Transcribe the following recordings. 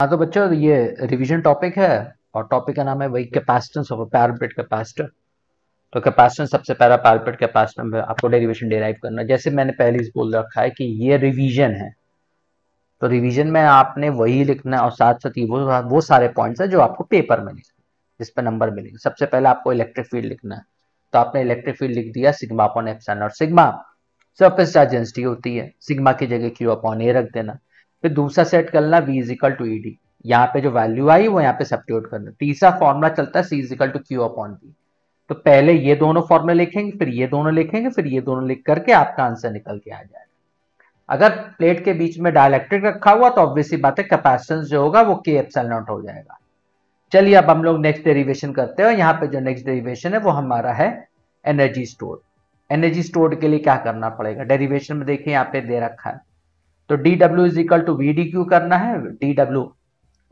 हाँ तो बच्चों ये रिवीजन टॉपिक है और टॉपिक का नाम है वही कैपेसिटेंस ऑफ पैरापेट कैपेसिटर। तो कैपेसिटेंस सबसे पहला पैरापेट कैपेसिटर में आपको डेरिवेशन डिराइव करना है। जैसे मैंने पहले ही बोल रखा है कि ये रिवीजन है, तो रिवीजन में आपने वही लिखना है और साथ साथ ही वो सारे पॉइंट्स है जो आपको पेपर में लिखना है, जिस पर नंबर मिलेंगे। सबसे पहले आपको इलेक्ट्रिक फील्ड लिखना है, तो आपने इलेक्ट्रिक फील्ड लिख दिया सिग्मा अपॉन एप्सिलॉन, और सिग्मा सरफेस चार्ज डेंसिटी होती है, सिग्मा की जगह क्यू अपॉन ए रख देना। फिर दूसरा सेट करना v is equal to ED, यहाँ पे जो वैल्यू आई वो यहाँ पे सब्स्टिट्यूट करना। तीसरा फॉर्मूला चलता है c is equal to Q upon B. तो पहले ये दोनों फॉर्मूले लिखेंगे, फिर ये दोनों लिखेंगे, फिर ये दोनों लिख करके आपका आंसर निकल के आ जाएगा। अगर प्लेट के बीच में डाइलेक्ट्रिक रखा हुआ तो ऑब्वियसली बात है कैपेसिटेंस जो होगा वो के एप्सिलॉन नॉट हो जाएगा। चलिए अब हम लोग नेक्स्ट डेरिवेशन करते हैं, और यहाँ पे जो नेक्स्ट डेरिवेशन है वो हमारा है एनर्जी स्टोर। एनर्जी स्टोर के लिए क्या करना पड़ेगा, डेरिवेशन में देखिए यहाँ पे दे रखा है, तो dw is equal to V D Q करना है। dw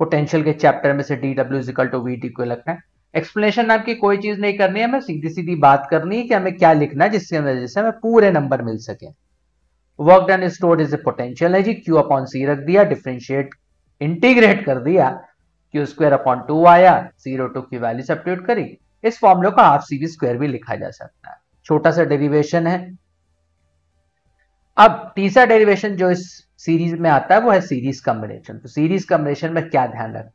पोटेंशियल के चैप्टर में से dw is equal to V D Q लिखना है। एक्सप्लेनेशन नाम की कोई चीज नहीं करनी है, हमें सीधी सीधी बात करनी है कि हमें क्या लिखना है जिसकी वजह से हमें पूरे नंबर मिल सके। Work done stored is a potential energy, Q upon C रख दिया, डिफरेंशिएट इंटीग्रेट कर दिया, क्यू स्क्वायर अपॉन 2 आया, 0 टू की वैल्यू सब्स्टिट्यूट करी। इस फॉर्मूले को हाफ सी वी स्क्वायर भी लिखा जा सकता है, छोटा सा डेरिवेशन है। अब तीसरा डेरिवेशन जो इस सीरीज में आता है वो है सीरीज कॉम्बिनेशन। तो सीरीज कॉम्बिनेशन में क्या ध्यान रखें,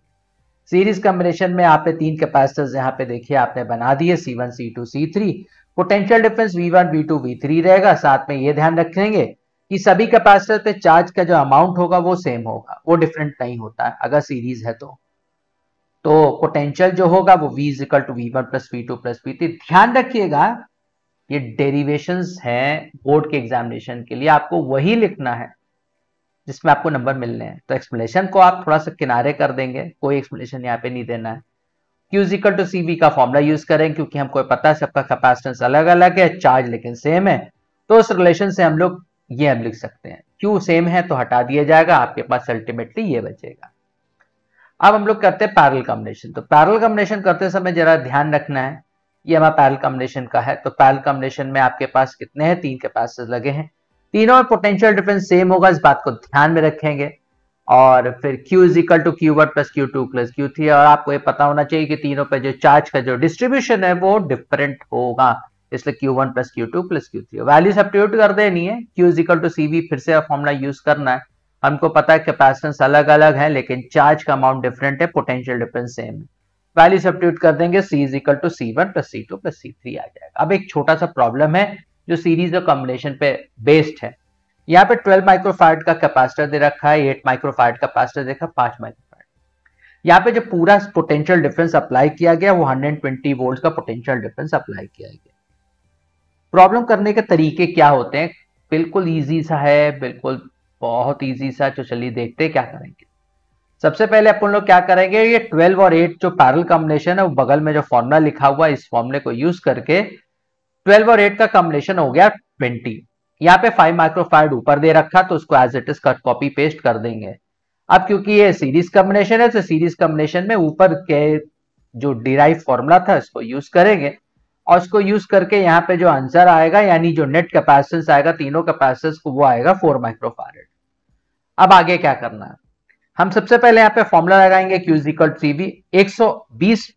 सीरीज कॉम्बिनेशन में आप तीन कैपेसिटर्स यहाँ पे देखिए आपने बना दिए, C1 C2 C3। Potential difference V1 V2 V3 रहेगा। साथ में ये ध्यान रखेंगे कि सभी कैपेसिटर पे चार्ज का जो अमाउंट होगा वो सेम होगा, वो डिफरेंट नहीं होता है अगर सीरीज है तो पोटेंशियल जो होगा वो V is equal to V1 plus V2 plus V3। ध्यान रखिएगा ये डेरिवेशंस हैं बोर्ड के एग्जामिनेशन के लिए, आपको वही लिखना है जिसमें आपको नंबर मिलने हैं। तो एक्सप्लेनेशन को आप थोड़ा सा किनारे कर देंगे, कोई एक्सप्लेनेशन यहाँ पे नहीं देना है। Q is equal to CV का फॉर्मूला यूज करें, क्योंकि हमको पता है सबका कैपेसिटेंस अलग अलग है, चार्ज लेकिन सेम है, तो उस रिलेशन से हम लोग ये हम लिख सकते हैं। Q सेम है तो हटा दिया जाएगा, आपके पास अल्टीमेटली ये बचेगा। अब हम लोग करते हैं पैरेलल कॉम्बिनेशन। तो पैरेलल कॉम्बिनेशन करते समय जरा ध्यान रखना है, ये हमारा पैरेलल कॉम्बिनेशन का है। तो पैरेलल कॉम्बिनेशन में आपके पास कितने हैं, तीन कैपेसिटर्स लगे हैं, तीनों में पोटेंशियल डिफरेंस सेम होगा, इस बात को ध्यान में रखेंगे। और फिर Q is equal to Q1 plus Q2 plus Q3, और आपको ये पता होना चाहिए कि तीनों पे जो चार्ज का जो डिस्ट्रीब्यूशन है वो डिफरेंट होगा, इसलिए Q1 plus Q2 plus Q3 value substitute कर देनी है। Q is equal to CV फिर से फॉर्मूला यूज करना है। हमको पता है कैपेसिटेंस अलग अलग है लेकिन चार्ज का अमाउंट डिफरेंट है, पोटेंशियल डिफरेंस सेम है, वैल्यू सब्स्टिट्यूट कर देंगे, C is equal to C1 plus C2 plus C3 आ जाएगा। अब एक छोटा सा प्रॉब्लम है जो सीरीज और कॉम्बिनेशन पे बेस्ड है। यहाँ पे 12 माइक्रोफारेड का कैपेसिटर दे रखा है, 8 माइक्रोफारेड कैपेसिटर देखा, 5 माइक्रोफारेड। यहाँ पे जो पूरा पोटेंशियल डिफरेंस अप्लाई किया गया वो 120 वोल्ट का पोटेंशियल डिफरेंस अप्लाई किया गया। प्रॉब्लम करने के तरीके क्या होते हैं, बिल्कुल इजी सा है, बिल्कुल बहुत इजी सा। तो चलिए देखते हैं क्या करेंगे। सबसे पहले अपन लोग क्या करेंगे, ये 12 और 8 जो पैरेलल कॉम्बिनेशन है वो बगल में जो फॉर्मूला लिखा हुआ है इस फॉर्मूले को यूज करके 12 और 8 का कॉम्बिनेशन हो गया 20। यहाँ पे 5 माइक्रोफारेड ऊपर दे रखा तो उसको as it is cut copy paste कर देंगे। अब क्योंकि ये सीरीज कॉम्बिनेशन है तो सीरीज कॉम्बिनेशन में ऊपर के जो डिराइव फॉर्मूला था इसको यूज करेंगे, और इसको यूज करके यहाँ पे जो आंसर आएगा यानी जो नेट कैपेसिटेंस आएगा तीनों कैपेसिटेंस को वो आएगा 4 माइक्रोफारेड। अब आगे क्या करना है, हम सबसे पहले यहाँ पे फॉर्मूला लगाएंगे Q is equal to CV। 120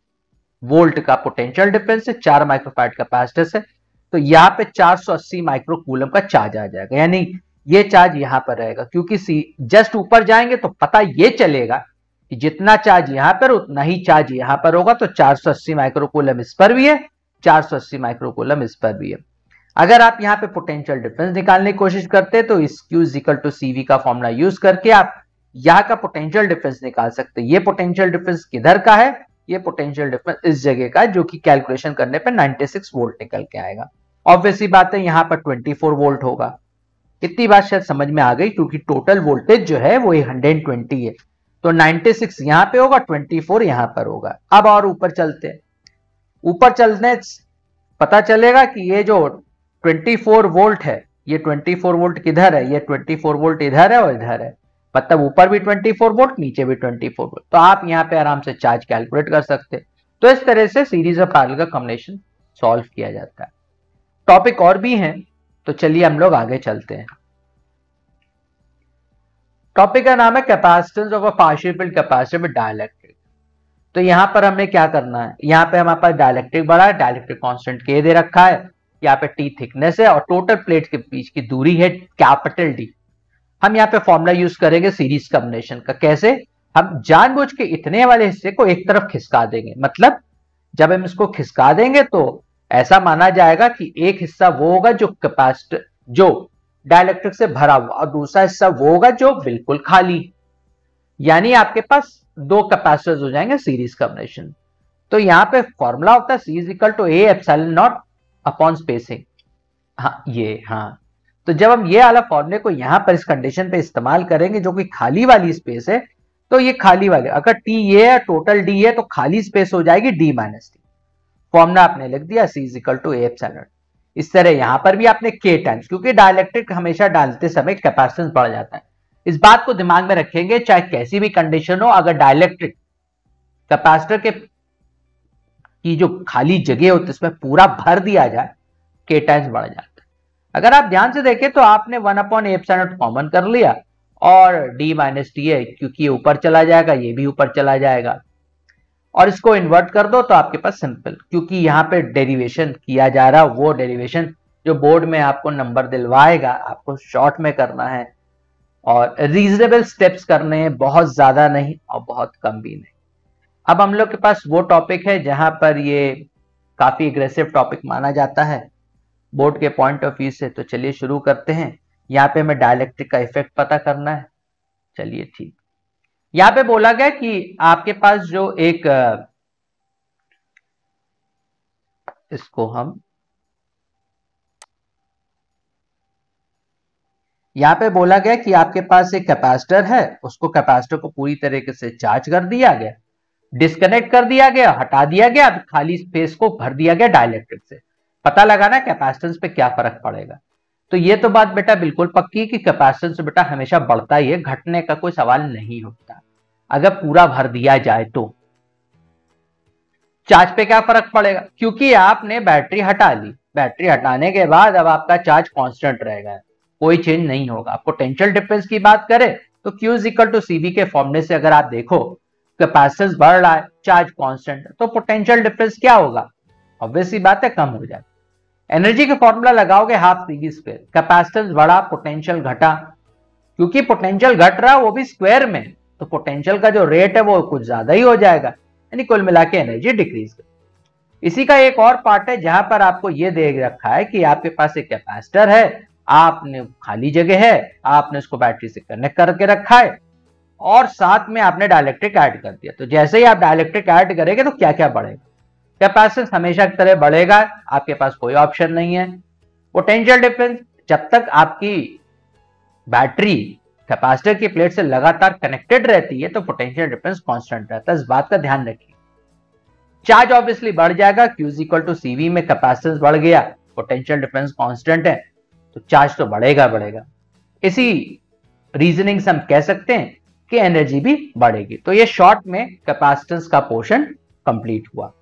volt का पोटेंशियल डिफरेंस है, 4 माइक्रोफारेड कैपेसिटर है, तो यहाँ पे 480 माइक्रो कूलम का चार्ज आ जाएगा, यानी ये चार्ज यहां पर रहेगा। क्योंकि जस्ट ऊपर जाएंगे तो पता ये चलेगा कि जितना चार्ज यहां पर उतना ही चार्ज यहां पर होगा, तो 480 माइक्रो कूलम इस पर भी है, 480 माइक्रो कूलम इस पर भी है। अगर आप यहाँ पे पोटेंशियल डिफरेंस निकालने की कोशिश करते हैं तो इस Q is equal to CV का फॉर्मूला यूज करके आप यहाँ का पोटेंशियल डिफरेंस निकाल सकते हैं। ये पोटेंशियल डिफरेंस किधर का है, ये पोटेंशियल डिफरेंस इस जगह का, जो कि कैलकुलेशन करने पे 96 वोल्ट निकल के आएगा। ऑब्वियसली बात है यहाँ पर 24 वोल्ट होगा। इतनी बात शायद समझ में आ गई, क्योंकि टोटल वोल्टेज जो है वो 120 है, तो 96 यहाँ पे होगा, 24 यहाँ पर होगा। अब और ऊपर चलते हैं, ऊपर चलने पता चलेगा कि ये जो 24 वोल्ट है, ये 24 वोल्ट किधर है, ये 24 वोल्ट इधर है और इधर है, मतलब ऊपर भी 24 वोल्ट नीचे भी 24 वोल्ट। तो आप यहाँ पे आराम से चार्ज कैलकुलेट कर सकते हैं। तो इस तरह से सीरीज और पैरेलल का कॉम्बिनेशन सॉल्व किया जाता है। टॉपिक और भी हैं, तो चलिए हम लोग आगे चलते हैं। टॉपिक का नाम है capacitance of a partial field capacitor with dielectric. तो यहां पर हमने क्या करना है, यहां पे हमारे पास डाइलेक्ट्रिक बड़ा है, डाइलेक्ट्रिक कांस्टेंट के दे रखा है, यहाँ पे टी थिकनेस है और टोटल प्लेट के बीच की दूरी है कैपिटल डी। हम यहाँ पे फॉर्मूला यूज करेंगे सीरीज कॉम्बिनेशन का। कैसे? हम जानबूझ के इतने वाले हिस्से को एक तरफ खिसका देंगे, मतलब जब हम इसको खिसका देंगे तो ऐसा माना जाएगा कि एक हिस्सा वो होगा जो कैपेसिटर जो डाइलेक्ट्रिक से भरा हुआ और दूसरा हिस्सा वो होगा जो बिल्कुल खाली, यानी आपके पास दो कैपेसिटर्स हो जाएंगे सीरीज कॉम्बिनेशन। तो यहां पे फॉर्मूला होता है C is equal to A epsilon naught upon spacing. हाँ ये हाँ, तो जब हम ये वाला फॉर्मूले को यहां पर इस कंडीशन पे इस्तेमाल करेंगे जो कि खाली वाली स्पेस है, तो ये खाली वाली अगर टी ये है टोटल डी है तो खाली स्पेस हो जाएगी डी माइनस टी। फॉर्मूला आपने लिख दिया C is equal to A epsilon. इस तरह यहां पर भी आपने के टाइम्स, क्योंकि डाइलेक्ट्रिक हमेशा डालते समय कैपेसिटेंस बढ़ जाता है, इस बात को दिमाग में रखेंगे चाहे कैसी भी कंडीशन हो, अगर डाइलेक्ट्रिक कैपेसिटर के की जो खाली जगह होती है उसमें पूरा भर दिया जाए, के टाइम्स बढ़ जाता है। अगर आप ध्यान से देखें तो आपने 1/एप्सिलॉन कॉमन कर लिया और डी माइनस टी है, क्योंकि ये ऊपर चला जाएगा ये भी ऊपर चला जाएगा, और इसको इन्वर्ट कर दो तो आपके पास सिंपल, क्योंकि यहां पे डेरिवेशन किया जा रहा वो डेरिवेशन जो बोर्ड में आपको नंबर दिलवाएगा आपको शॉर्ट में करना है और रीजनेबल स्टेप्स करने हैं, बहुत ज्यादा नहीं और बहुत कम भी नहीं। अब हम लोग के पास वो टॉपिक है जहां पर ये काफी एग्रेसिव टॉपिक माना जाता है बोर्ड के पॉइंट ऑफ व्यू से। तो चलिए शुरू करते हैं। यहाँ पे हमें डाइलेक्ट्रिक का इफेक्ट पता करना है। चलिए ठीक, यहाँ पे बोला गया कि आपके पास जो एक इसको हम यहाँ पे बोला गया कि आपके पास एक कैपेसिटर है, उसको कैपेसिटर को पूरी तरीके से चार्ज कर दिया गया, डिस्कनेक्ट कर दिया गया, हटा दिया गया, खाली स्पेस को भर दिया गया डाइलेक्ट्रिक से। पता लगाना कैपेसिटेंस पे क्या फर्क पड़ेगा। तो ये तो बात बेटा बिल्कुल पक्की कि कैपेसिटेंस बेटा हमेशा बढ़ता ही है, घटने का कोई सवाल नहीं होता अगर पूरा भर दिया जाए तो। चार्ज पे क्या फर्क पड़ेगा, क्योंकि आपने बैटरी हटा ली, बैटरी हटाने के बाद अब आपका चार्ज कांस्टेंट रहेगा, कोई चेंज नहीं होगा। पोटेंशियल डिफरेंस की बात करें तो Q is equal to CV के फॉर्मूले से अगर आप देखो कैपेसिटेंस बढ़ रहा है चार्ज कांस्टेंट, तो पोटेंशियल डिफरेंस क्या होगा, ऑब्वियस सी बात है कम हो जाए। एनर्जी का फॉर्मूला लगाओगे हाफ CV स्क्वायर, कैपेसिटेंस बढ़ा पोटेंशियल घटा, क्योंकि पोटेंशियल घट रहा वो भी स्क्वायर में, तो पोटेंशियल का जो रेट है वो कुछ ज्यादा ही हो जाएगा, यानी कुल मिला के एनर्जी डिक्रीज कर। इसी का एक और पार्ट है जहां पर आपको ये दे रखा है कि आपके पास एक कैपेसिटर है, आपने खाली जगह है, आपने उसको बैटरी से कनेक्ट करके रखा है और साथ में आपने डाइलेक्ट्रिक ऐड कर दिया। तो जैसे ही आप डाइलेक्ट्रिक ऐड करेंगे तो क्या क्या बढ़ेगा, कैपेसिटेंस हमेशा की तरह बढ़ेगा, आपके पास कोई ऑप्शन नहीं है। पोटेंशियल डिफरेंस, जब तक आपकी बैटरी कैपेसिटर की प्लेट से लगातार कनेक्टेड रहती है तो पोटेंशियल डिफरेंस कांस्टेंट रहता है, इस बात का ध्यान रखिए। चार्ज ऑब्वियसली बढ़ जाएगा, Q is equal to CV में कैपेसिटेंस बढ़ गया, पोटेंशियल डिफरेंस कांस्टेंट है, तो चार्ज तो बढ़ेगा बढ़ेगा। इसी रीजनिंग से हम कह सकते हैं कि एनर्जी भी बढ़ेगी। तो ये शॉर्ट में कैपेसिटेंस का पोर्शन कंप्लीट हुआ।